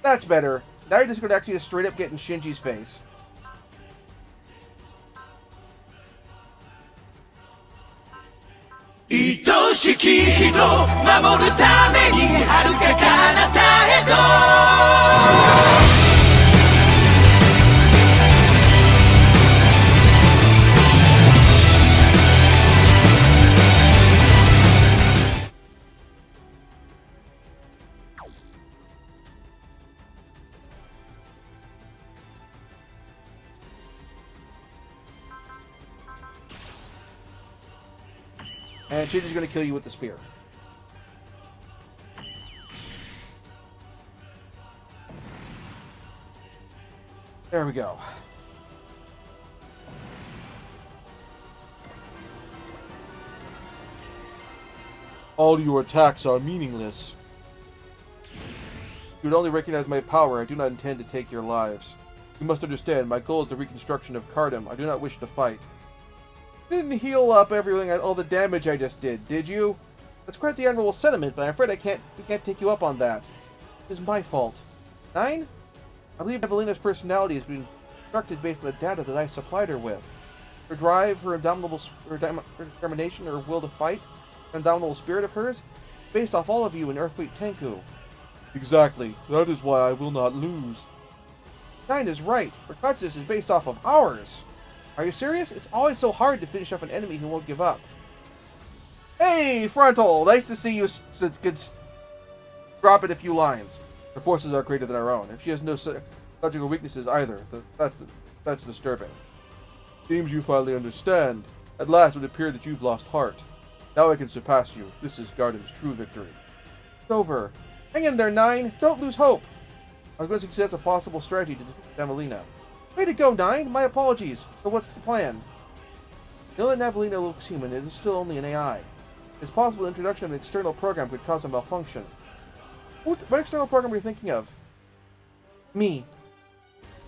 That's better. Now you're just going to actually just straight up get in Shinji's face. And Shinji's going to kill you with the spear. There we go. All your attacks are meaningless. You would only recognize my power. I do not intend to take your lives. You must understand, my goal is the reconstruction of Cardam. I do not wish to fight. Didn't heal up everything, all the damage I just did you? That's quite the admirable sentiment, but I'm afraid we can't take you up on that. It is my fault. 9? I believe Evelina's personality has been constructed based on the data that I supplied her with. Her drive, her indomitable her determination, her will to fight, her indomitable spirit of hers, based off all of you in Earthfleet Tenku. Exactly. That is why I will not lose. 9 is right. Her consciousness is based off of ours. Are you serious? It's always so hard to finish up an enemy who won't give up. Hey, Frontal! Nice to see you drop in a few lines. Her forces are greater than our own, and she has no logical weaknesses either. That's disturbing. Seems you finally understand. At last it would appear that you've lost heart. Now I can surpass you. This is Gardam's true victory. It's over. Hang in there, 9. Don't lose hope. I was going to suggest a possible strategy to defeat Namelina. Way to go, 9! My apologies. So what's the plan? Now that Namelina looks human, it is still only an AI. It's possible the introduction of an external program could cause a malfunction. What external program are you thinking of? Me.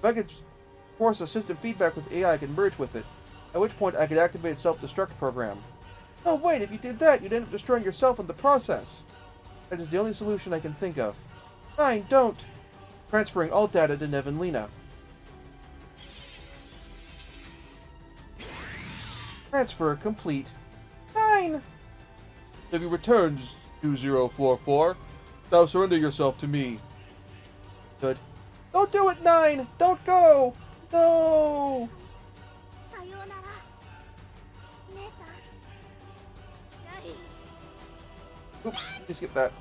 If I could force a system feedback with AI, I could merge with it, at which point I could activate a self-destruct program. Oh wait, if you did that, you'd end up destroying yourself in the process. That is the only solution I can think of. 9, don't! Transferring all data to Nevenlina. Transfer complete. 9! Have you returned, 2044? Now surrender yourself to me. Good. Don't do it, 9! Don't go! No! Oops, let me skip that.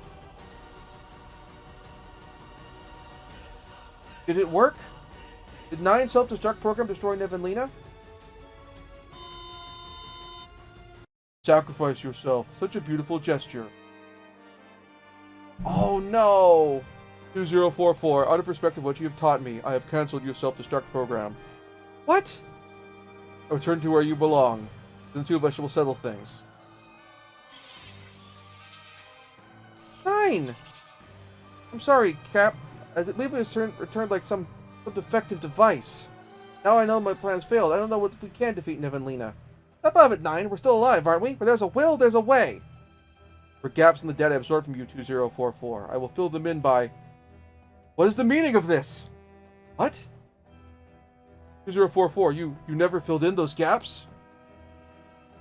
Did it work? Did 9 self-destruct program destroy Nevenlina? Sacrifice yourself. Such a beautiful gesture. Oh no! 2044, out of respect of what you have taught me, I have cancelled your self-destruct program. What? Return to where you belong. Then the two of us will settle things. 9! I'm sorry, Cap. I believe it returned like some defective device. Now I know my plans failed. I don't know if we can defeat Nevenlina. Up above it, 9. We're still alive, aren't we? But there's a will, there's a way. For gaps in the data absorbed from you, 2044. I will fill them in by... What is the meaning of this? What? 2044, you never filled in those gaps?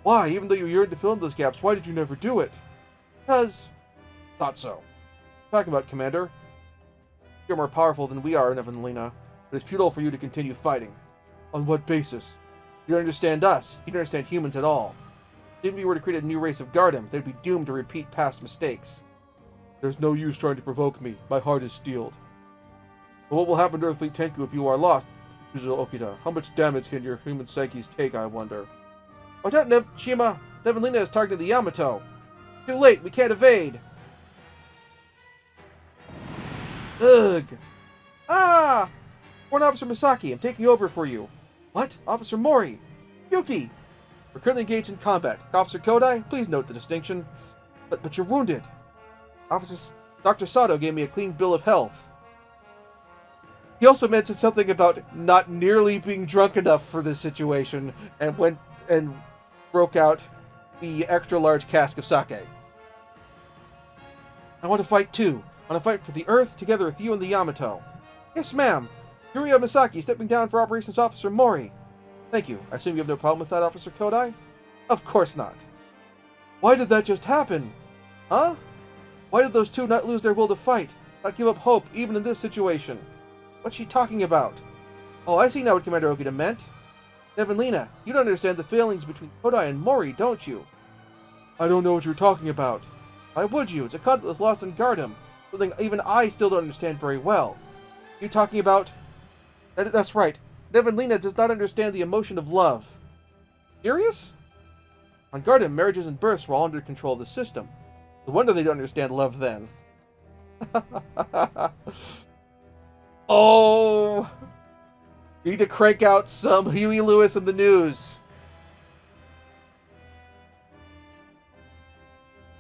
Why? Even though you yearned to fill in those gaps, why did you never do it? Because... Thought so. Talking about, Commander. You're more powerful than we are, Nevenlina, but it's futile for you to continue fighting. On what basis? You don't understand us. You don't understand humans at all. If we were to create a new race of Gardam, they'd be doomed to repeat past mistakes. There's no use trying to provoke me. My heart is steeled. But what will happen to Earthfleet Tenku if you are lost, Yuzo Okita? How much damage can your human psyches take, I wonder? Watch out, Shima! Nevenlina is targeting the Yamato. Too late, we can't evade. Ugh! Ah! Warrant Officer Misaki, I'm taking over for you. What? Officer Mori! Yuki! We're currently engaged in combat. Officer Kodai, please note the distinction. But you're wounded. Dr. Sato gave me a clean bill of health. He also mentioned something about not nearly being drunk enough for this situation and went and broke out the extra large cask of sake. I want to fight too. On a fight for the Earth, together with you and the Yamato. Yes, ma'am. Yuria Misaki, stepping down for Operations Officer Mori. Thank you. I assume you have no problem with that, Officer Kodai? Of course not. Why did that just happen? Huh? Why did those two not lose their will to fight? Not give up hope, even in this situation? What's she talking about? Oh, I see now what Commander Okita meant. Evelina, you don't understand the feelings between Kodai and Mori, don't you? I don't know what you're talking about. Why would you? It's a cut that was lost in Gardem. Something even I still don't understand very well. You talking about... That's right. Evelina does not understand the emotion of love. Serious? On Gardem, marriages and births were all under control of the system. No wonder they don't understand love then. Oh! We need to crank out some Huey Lewis in the news.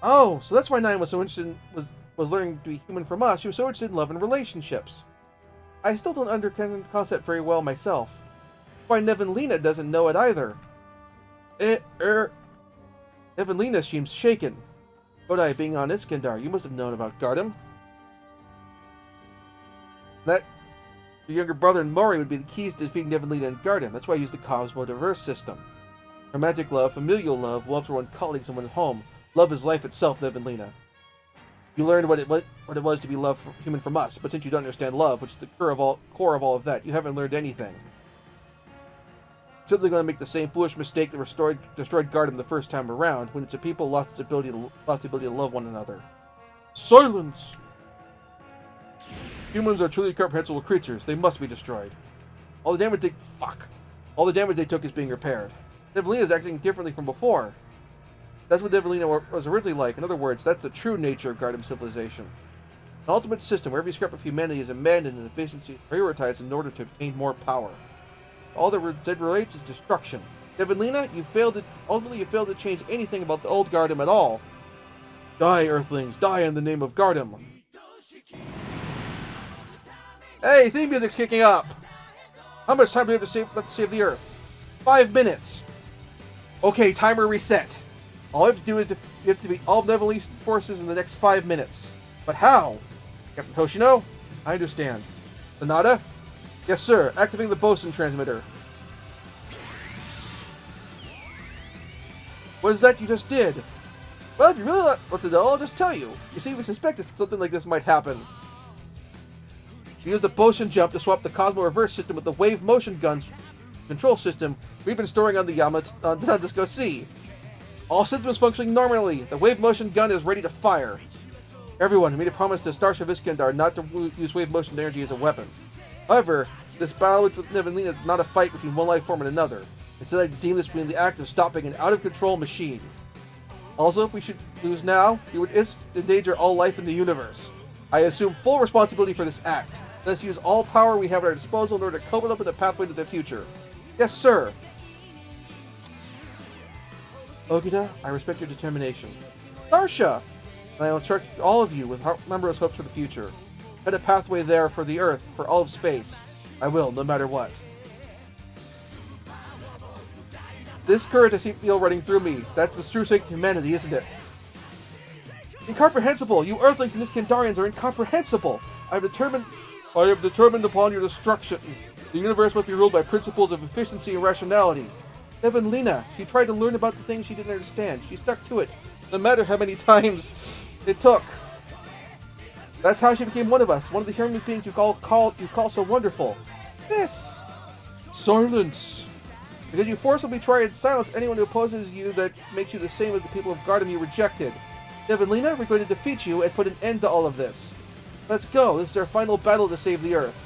Oh, so that's why Nine was so interested in, was learning to be human from us. She was so interested in love and relationships. I still don't understand the concept very well myself. Why Nevenlina doesn't know it either. Nevenlina seems shaken. Kodai being on Iskandar, you must have known about Gardem. That your younger brother and Mori would be the keys to defeating Nevenlina and Gardem. That's why I used the Cosmo Diverse system. Romantic love, familial love for one's colleagues and one's home. Love is life itself, Nevenlina. You learned what it was to be loved human from us, but since you don't understand love, which is the core of all of that, you haven't learned anything. Simply going to make the same foolish mistake that destroyed Gardem the first time around, when its people lost the ability to love one another. Silence! Humans are truly comprehensible creatures. They must be destroyed. All the damage they took is being repaired. Nevelina is acting differently from before. That's what Nevelina was originally like. In other words, that's the true nature of Gardem civilization. An ultimate system where every scrap of humanity is abandoned and efficiency prioritized in order to obtain more power. All that relates is destruction. Nevelina, you failed to change anything about the old Gardem at all. Die, Earthlings, die in the name of Gardem. Hey, theme music's kicking up. How much time do we have left to save the Earth? 5 minutes. Okay, timer reset. All we have to do is we have to defeat all of Nevelina's forces in the next 5 minutes. But how? Captain Toshino? I understand. Sonata? Yes, sir. Activating the bosun transmitter. What is that you just did? Well, if you really want to know, I'll just tell you. You see, we suspected something like this might happen. We used the bosun jump to swap the Cosmo Reverse system with the wave motion guns control system we've been storing on the on Disco C. All systems functioning normally. The wave motion gun is ready to fire. Everyone, we made a promise to Starship Iskandar not to use wave motion energy as a weapon. However, this battle with Nevelina is not a fight between one life form and another. Instead, I deem this being the act of stopping an out-of-control machine. Also, if we should lose now, we would endanger all life in the universe. I assume full responsibility for this act. Let's use all power we have at our disposal in order to open up a pathway to the future. Yes, sir. Okita, I respect your determination. Starsha! And I will instruct all of you with numberless hopes for the future. Head a pathway there for the Earth, for all of space. I will, no matter what. This courage I feel running through me. That's the true strength of humanity, isn't it? Incomprehensible! You Earthlings and Iskandarians are incomprehensible! I have determined upon your destruction. The universe must be ruled by principles of efficiency and rationality. Nevenlina, she tried to learn about the things she didn't understand. She stuck to it, no matter how many times it took. That's how she became one of us, one of the human beings you call so wonderful. This! Silence! Because you forcibly try and silence anyone who opposes you that makes you the same as the people of Gardem you rejected. Nevenlina, we're going to defeat you and put an end to all of this. Let's go. This is our final battle to save the Earth.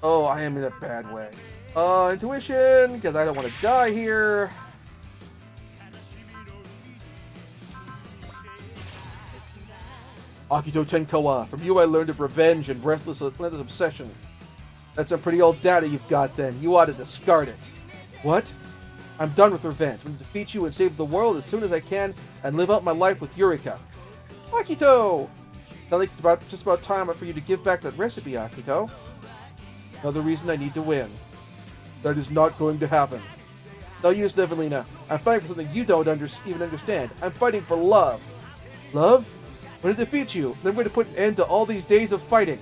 Oh, I am in a bad way. Intuition, because I don't want to die here. Akito Tenkawa, from you I learned of revenge and relentless obsession. That's some pretty old data you've got then. You ought to discard it. What? I'm done with revenge. I'm going to defeat you and save the world as soon as I can and live out my life with Eureka. Akito! Sounds like it's just about time for you to give back that recipe, Akito. Another reason I need to win. That is not going to happen. No use, Evelina. I'm fighting for something you don't even understand. I'm fighting for love. Love? When I defeat you, then I'm going to put an end to all these days of fighting.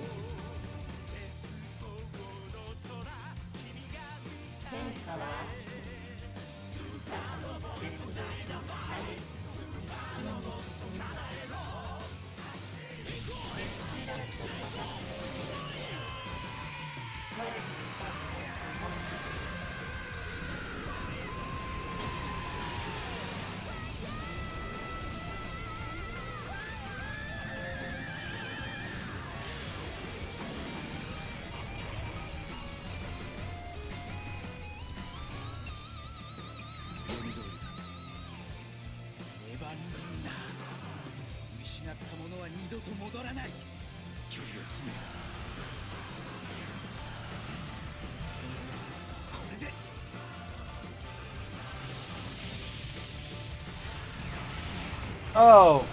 Oh.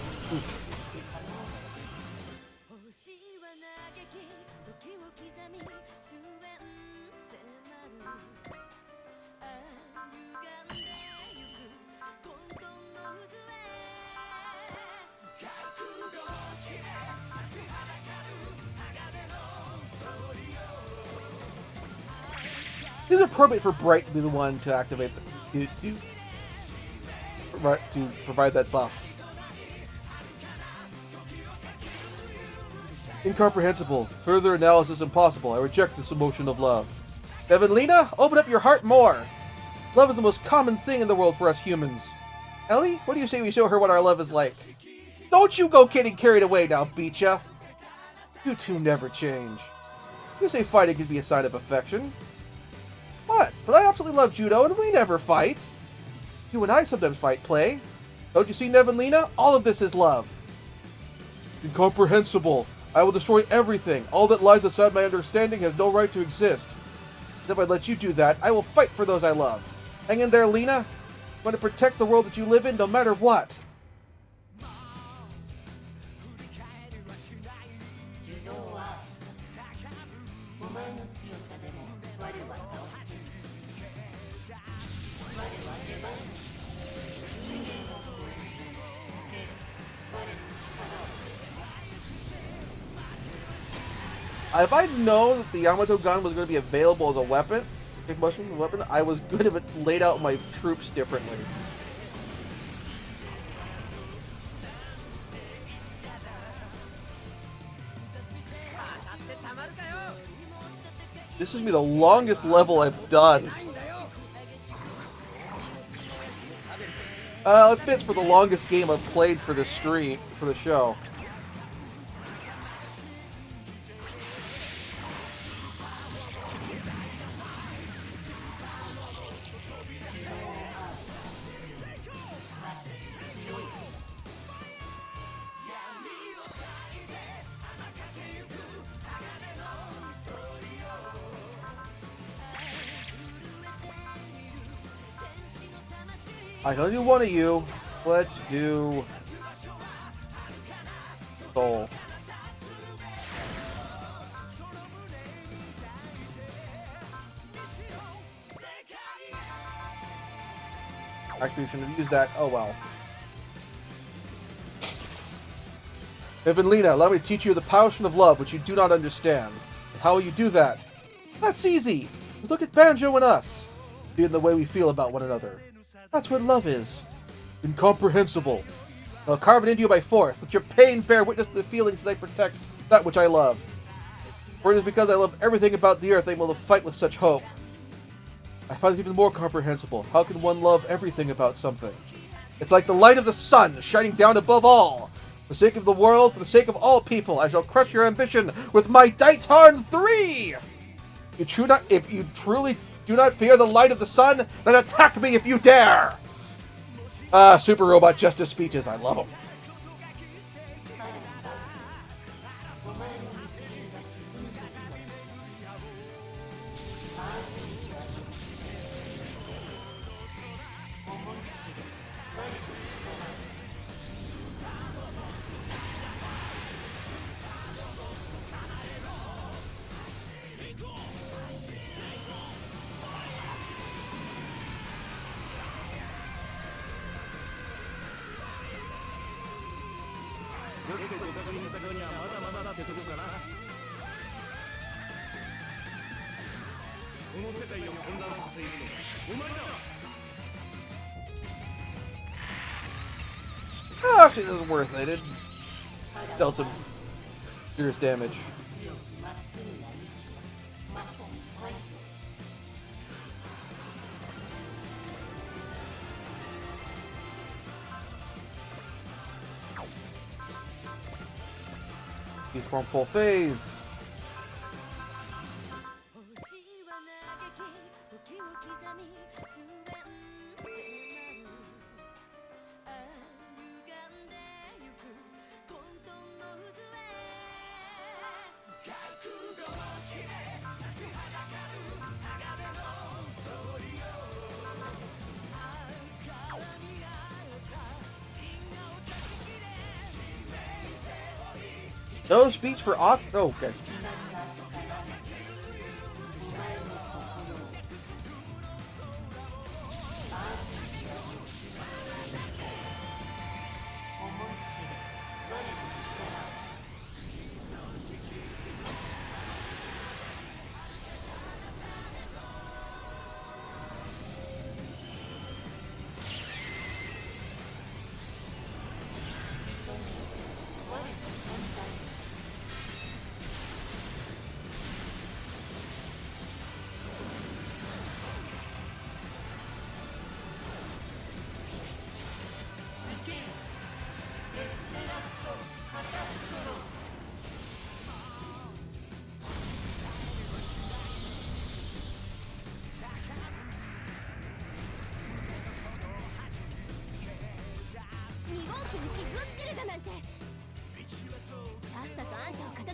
It is appropriate for Bright to be the one to activate to provide that buff. Incomprehensible. Further analysis impossible. I reject this emotion of love. Evelina, open up your heart more. Love is the most common thing in the world for us humans. Ellie, what do you say we show her what our love is like? Don't you go getting carried away now, Beecha. You two never change. You say fighting can be a sign of affection. What? But I absolutely love judo and we never fight. You and I sometimes play. Don't you see, Evelina? All of this is love. Incomprehensible. I will destroy everything. All that lies outside my understanding has no right to exist. If I let you do that, I will fight for those I love. Hang in there, Lena. I'm going to protect the world that you live in no matter what. If I'd known that the Yamato gun was going to be available as a weapon, I was going to have laid out my troops differently. This is the longest level I've done. It fits for the longest game I've played for the stream, for the show. I can only do one of you. Let's do Soul. Actually, we shouldn't have used that. Oh well. Evelina, allow me to teach you the passion of love, which you do not understand. And how will you do that? That's easy. Just look at Banjo and us. Be in the way we feel about one another. That's what love is. Incomprehensible. I'll carve it into you by force. Let your pain bear witness to the feelings that I protect, that which I love. For it is because I love everything about the earth I'm able to fight with such hope. I find it even more comprehensible. How can one love everything about something? It's like the light of the sun shining down above all. For the sake of the world, for the sake of all people, I shall crush your ambition with my Daitarn 3! If you truly do not fear the light of the sun, then attack me if you dare! Super Robot Justice speeches. I love them. Oh, actually, this is worth it. It dealt some serious damage. He's from full phase. No speech for Oscar. Oh, okay.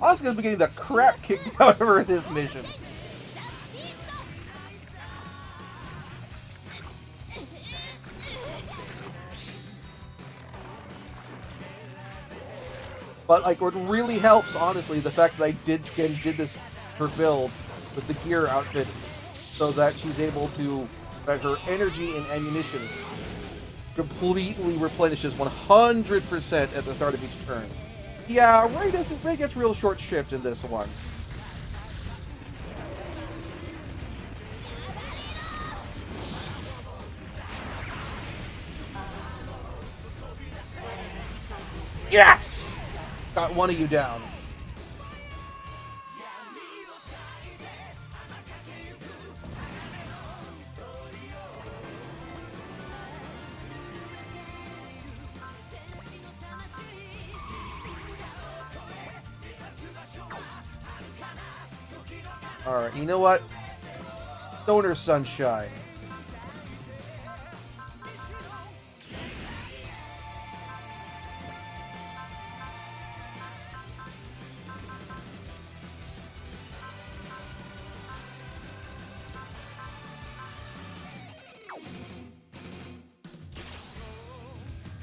Asuka's been getting the crap kicked out of her in this mission. But like, what really helps, honestly, the fact that I did this her build with the gear outfit, so that she's able to, that her energy and ammunition completely replenishes 100% at the start of each turn. Yeah, Ray gets real short shift in this one. Yes! Got one of you down. Alright, you know what? Stoner Sunshine.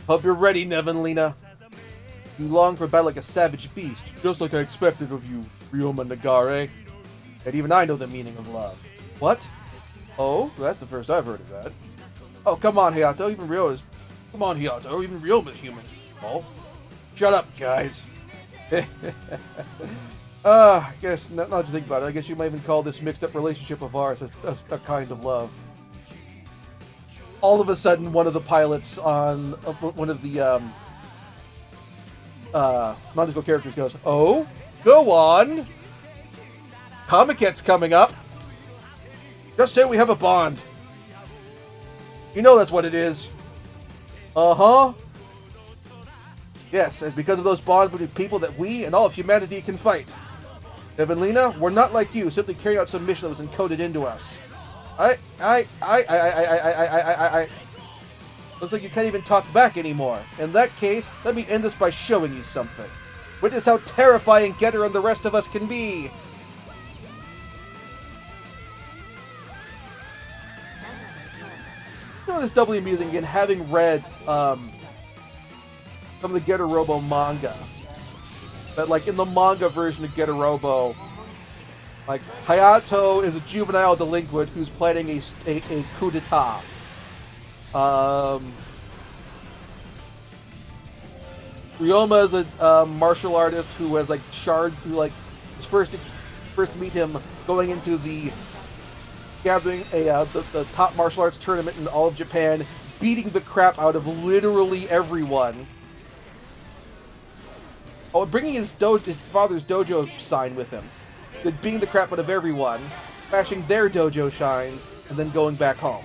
Hope you're ready, Nevanlina. You long for battle like a savage beast, just like I expected of you, Ryoma Nagare. And even I know the meaning of love. What? Oh, that's the first I've heard of that. Oh, come on, Hayato, even Ryoma's... Come on, Hayato, even Ryoma's human. Oh? Shut up, guys. I guess, not to think about it, I guess you might even call this mixed-up relationship of ours a kind of love. All of a sudden, one of the pilots on... one of the, non-disco characters goes, oh? Go on! Comic-Cat's coming up. Just say we have a bond. You know that's what it is. Uh-huh. Yes, and because of those bonds between people that we and all of humanity can fight. Nevanlina, we're not like you, simply carrying out some mission that was encoded into us. Looks like you can't even talk back anymore. In that case, let me end this by showing you something. Witness how terrifying Getter and the rest of us can be. You know, this doubly amusing again, having read some of the Getter Robo manga. But like in the manga version of Getter Robo, like Hayato is a juvenile delinquent who's planning a coup d'etat. Ryoma is a martial artist who has like who like was first meet him going into the gathering the top martial arts tournament in all of Japan, beating the crap out of literally everyone. Oh, bringing his father's dojo sign with him, beating the crap out of everyone, smashing their dojo shines, and then going back home.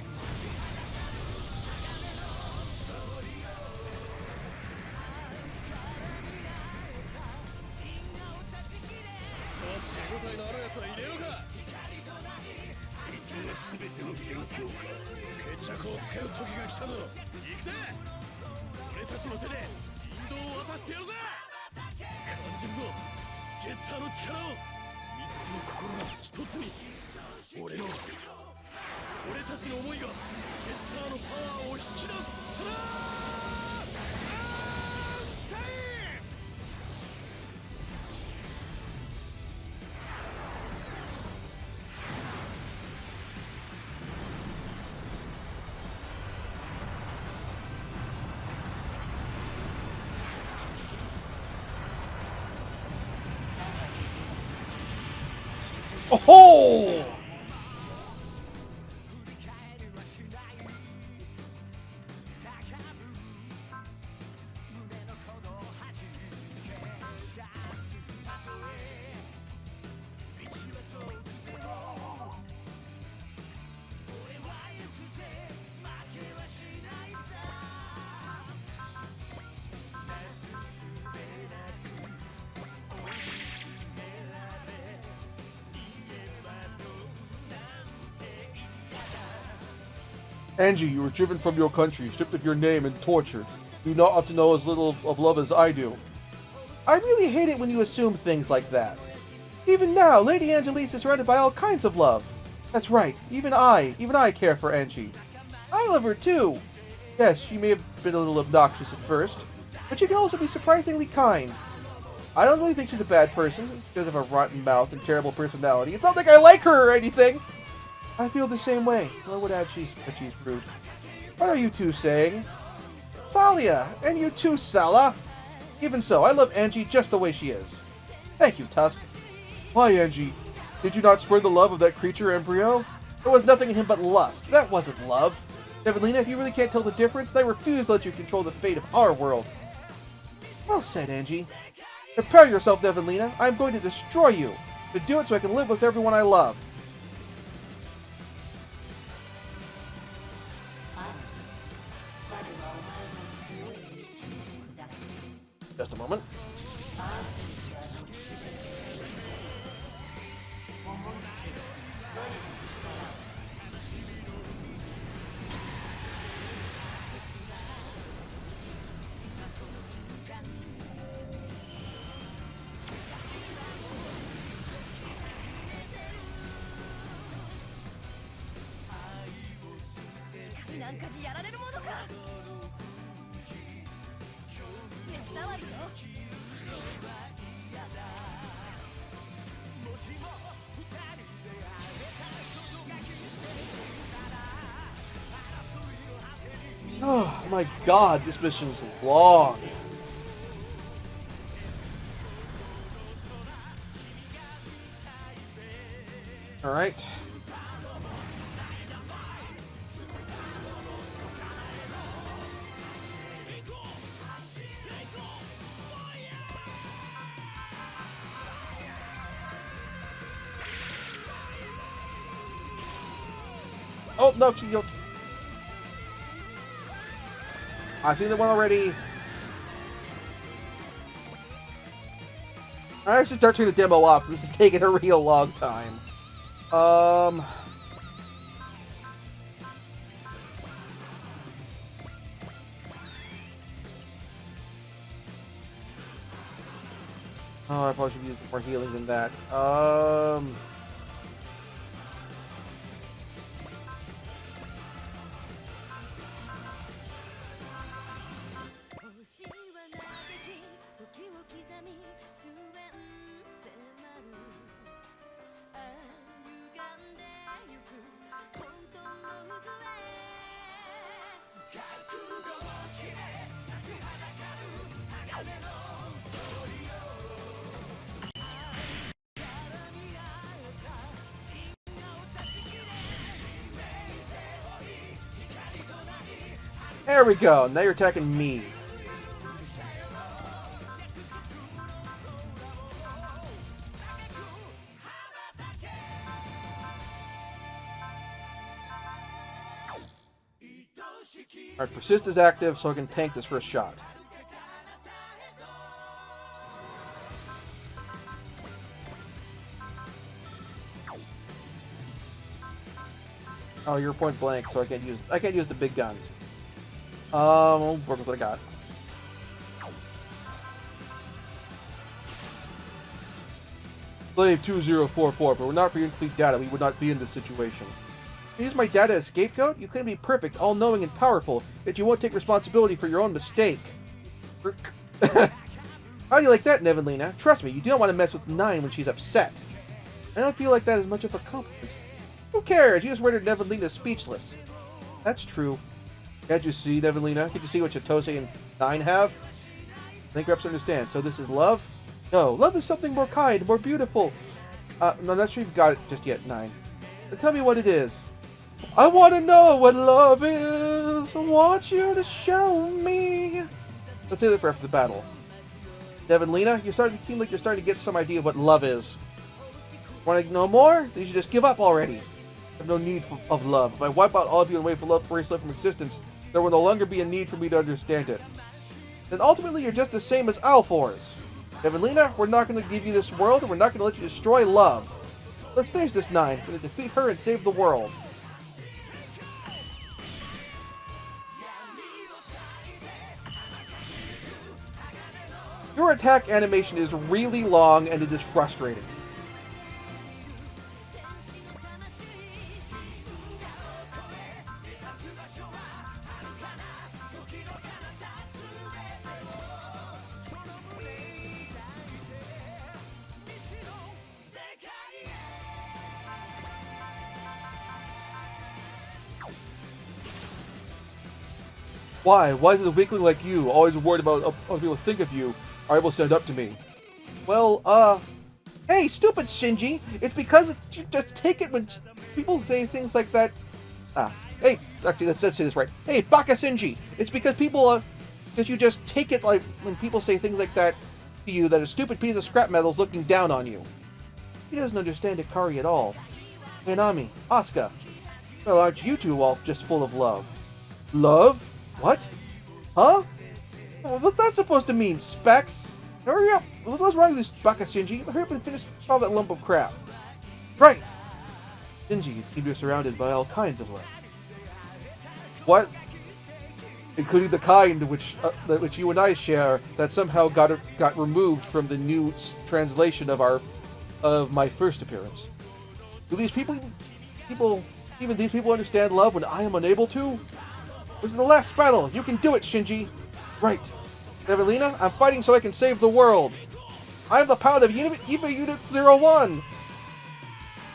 Oh! Angie, you were driven from your country, stripped of your name, and tortured. You not ought to know as little of love as I do. I really hate it when you assume things like that. Even now, Lady Angelise is surrounded by all kinds of love. That's right, even I care for Angie. I love her too. Yes, she may have been a little obnoxious at first, but she can also be surprisingly kind. I don't really think she's a bad person, because of her rotten mouth and terrible personality. It's not like I like her or anything! I feel the same way. Nor would add she's rude. What are you two saying? Salia! And you too, Sala! Even so, I love Angie just the way she is. Thank you, Tusk. Why, Angie? Did you not spurn the love of that creature embryo? There was nothing in him but lust. That wasn't love. Evelina, if you really can't tell the difference, then I refuse to let you control the fate of our world. Well said, Angie. Prepare yourself, Evelina. I'm going to destroy you. To do it so I can live with everyone I love. Just a moment. Oh my god, this mission is long. Alright. Oh, no, you'll... I've seen that one already. I actually start turning the demo off. This is taking a real long time. Oh, I probably should use more healing than that. There we go. Now you're attacking me. Alright, persist is active, so I can tank this first shot. Oh, you're point blank, so I can't use the big guns. I'll work with what I got. Slave 2044, but we're not for your complete data. We would not be in this situation. You use my data as scapegoat? You claim to be perfect, all-knowing, and powerful, yet you won't take responsibility for your own mistake. How do you like that, Nevelina? Trust me, you don't want to mess with 9 when she's upset. I don't feel like that is much of a compliment. Who cares? You just rendered Nevelina speechless. That's true. Can't you see, Nevelina? Can't you see what Chitose and 9 have? I think Reps understand. So this is love? No, love is something more kind, more beautiful. No, I'm not sure you've got it just yet, 9. Then tell me what it is. I want to know what love is. I want you to show me. Let's say that for after the battle. Nevelina, you're starting to seem like you're starting to get some idea of what love is. Want to know more? Then you should just give up already. I have no need of love. If I wipe out all of you and wait for love to erase love from existence, there will no longer be a need for me to understand it. Then ultimately, you're just the same as Alfor's. Nevelina, we're not going to give you this world, and we're not going to let you destroy love. Let's finish this 9. We're going to defeat her and save the world. Your attack animation is really long and it is frustrating. Why? Why is it a weakling like you, always worried about what people think of you, are able to stand up to me? Well, hey, stupid Shinji! It's because you just take it when people say things like that. Hey, actually, let's say this right. Hey, Baka Shinji! It's because people, because you just take it like when people say things like that to you, that a stupid piece of scrap metal is looking down on you. He doesn't understand Ikari at all. Minami, Asuka. Well, aren't you two all just full of love? Love? What? Huh? What's that supposed to mean, Specs? Hurry up! What's wrong with this Baka Shinji? Hurry up and finish all that lump of crap. Right! Shinji, you seem to be surrounded by all kinds of love. What? Including the kind which you and I share that somehow got removed from the new translation of my first appearance. Do these even these people understand love when I am unable to? This is the last battle. You can do it, Shinji. Right. Nevelina, I'm fighting so I can save the world. I have the power of EVA Unit 01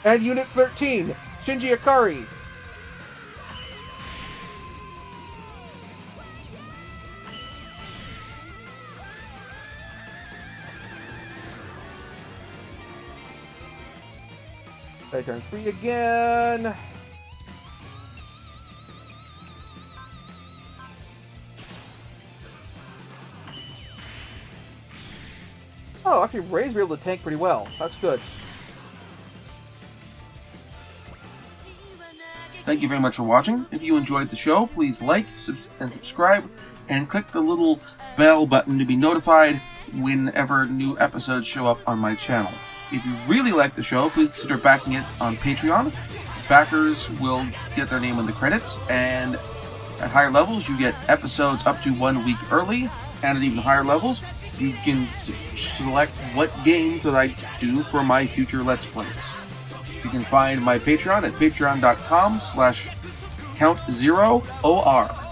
and Unit 13, Shinji Ikari. Okay, turn 3 again. Oh, actually, Ray's were able to tank pretty well. That's good. Thank you very much for watching. If you enjoyed the show, please like and subscribe, and click the little bell button to be notified whenever new episodes show up on my channel. If you really like the show, please consider backing it on Patreon. Backers will get their name in the credits, and at higher levels, you get episodes up to 1 week early, and at even higher levels, you can select what games that I do for my future Let's Plays. You can find my Patreon at patreon.com/count0or.